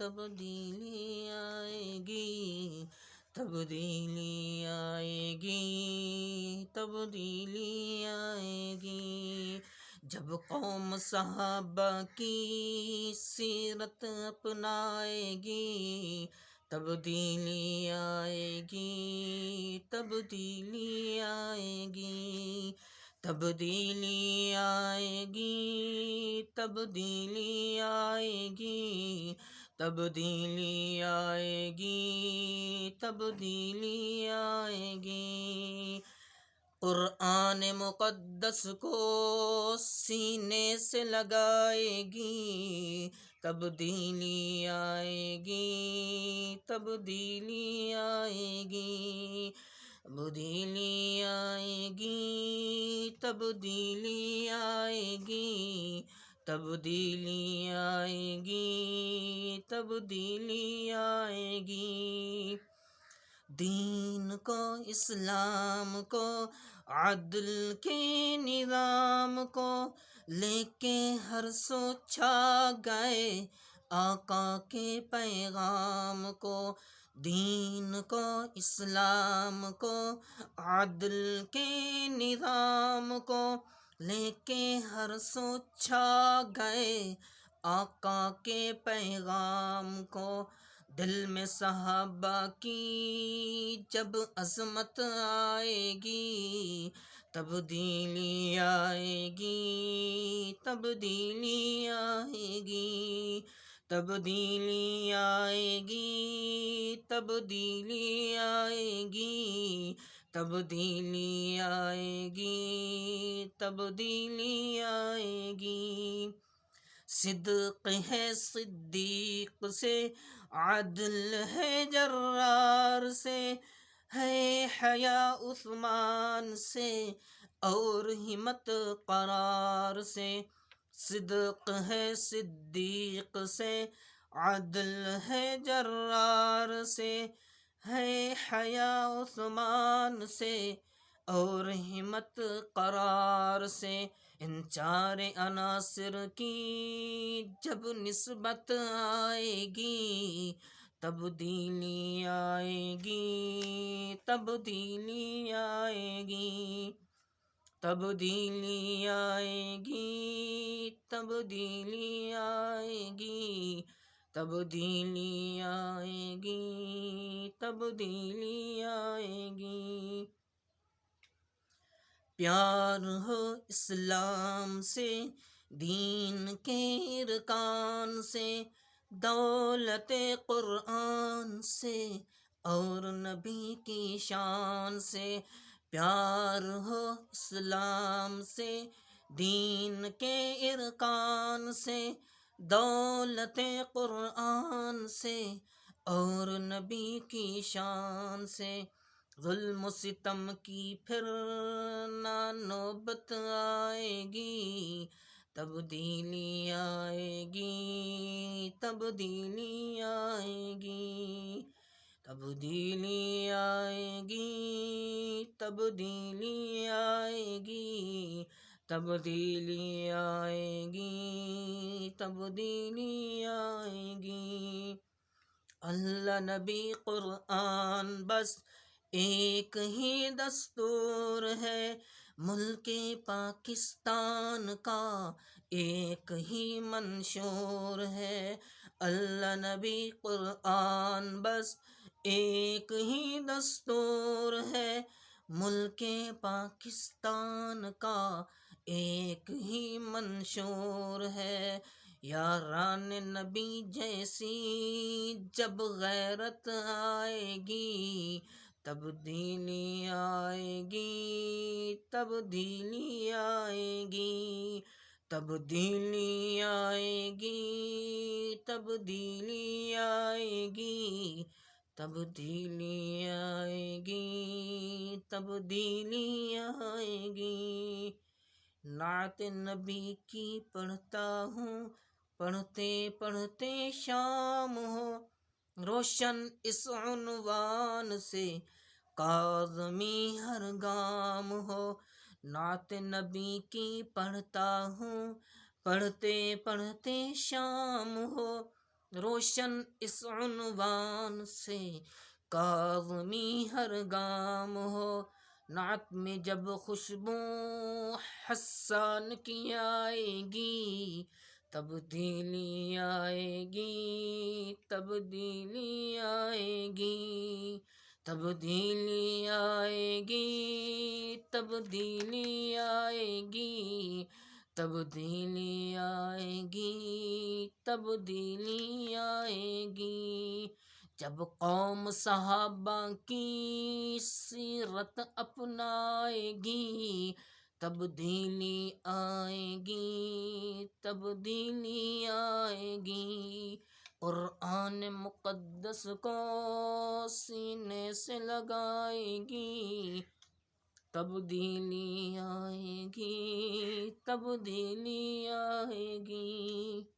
تبدیلی آئے گی، تبدیلی آئے گی، تبدیلی آئے گی، جب قوم صحابہ کی سیرت اپنائے گی، تبدیلی آئے گی، تبدیلی آئے گی، تبدیلی آئے گی، تبدیلی آئے گی، تبدیلی آئے گی، تبدیلی آئے گی، قرآن مقدس کو سینے سے لگائے گی، تبدیلی آئے گی، تبدیلی آئے گی، تبدیلی آئے گی، تبدیلی آئے گی، تبدیلی آئے گی، تبدیلی آئے گی، دین کو، اسلام کو، عدل کے نظام کو لے کے ہر سو چھا گئے آقا کے پیغام کو، دین کو، اسلام کو، عدل کے نظام کو لے کے ہر سو چھا گئے آقا کے پیغام کو، دل میں صحابہ کی جب عظمت آئے گی، تبدیلی آئے گی، تبدیلی آئے گی، تبدیلی آئے گی، تبدیلی آئے گی، تبدیلی آئے گی، تبدیلی آئے گی، صدق ہے صدیق سے، عدل ہے جرار سے، ہے حیا عثمان سے اور ہمت قرار سے، صدق ہے صدیق سے، عدل ہے جرار سے، ہے حیا عثمان سے اور ہمت قرار سے، ان چار عناصر کی جب نسبت آئے گی، تبدیلی آئے گی، تبدیلی آئے گی، تبدیلی آئے گی، تبدیلی آئے گی، تبدیلی آئے گی، تبدیلی آئے گی، پیار ہو اسلام سے، دین کے ارکان سے، دولت قرآن سے اور نبی کی شان سے، پیار ہو اسلام سے، دین کے ارکان سے، دولت قرآن سے اور نبی کی شان سے، ظلم و ستم کی پھر نہ نوبت آئے گی، تبدیلی آئے گی، تبدیلی آئے گی، تبدیلی آئے گی، تبدیلی آئے گی، تبدیلی آئے گی، تبدیلی آئے گی، اللہ نبی قرآن بس ایک ہی دستور ہے، ملک پاکستان کا ایک ہی منشور ہے، اللہ نبی قرآن بس ایک ہی دستور ہے، ملک پاکستان کا ایک ہی منشور ہے، یاران نبی جیسی جب غیرت آئے گی، تبدیلی آئے گی، تبدیلی آئے گی، تبدیلی آئے گی، تبدیلی آئے گی، تبدیلی آئے گی، تبدیلی آئے گی، نعت نبی کی پڑھتا ہوں، پڑھتے پڑھتے شام ہو، روشن اس عنوان سے کاظمی ہر گام ہو، نعت نبی کی پڑھتا ہوں، پڑھتے پڑھتے شام ہو، روشن اس عنوان سے کاظمی ہر گام ہو، نعت میں جب خوشبو حسان کی آئے گی، تبدیلی آئے گی، تبدیلی آئے گی، تبدیلی آئے گی، تبدیلی آئے گی، تبدیلی آئے گی، تبدیلی آئے گی، جب قوم صحابہ کی سیرت اپنائے گی، تبدیلی آئے گی، تبدیلی آئے گی، قرآن مقدس کو سینے سے لگائے گی، تبدیلی آئے گی، تبدیلی آئے گی۔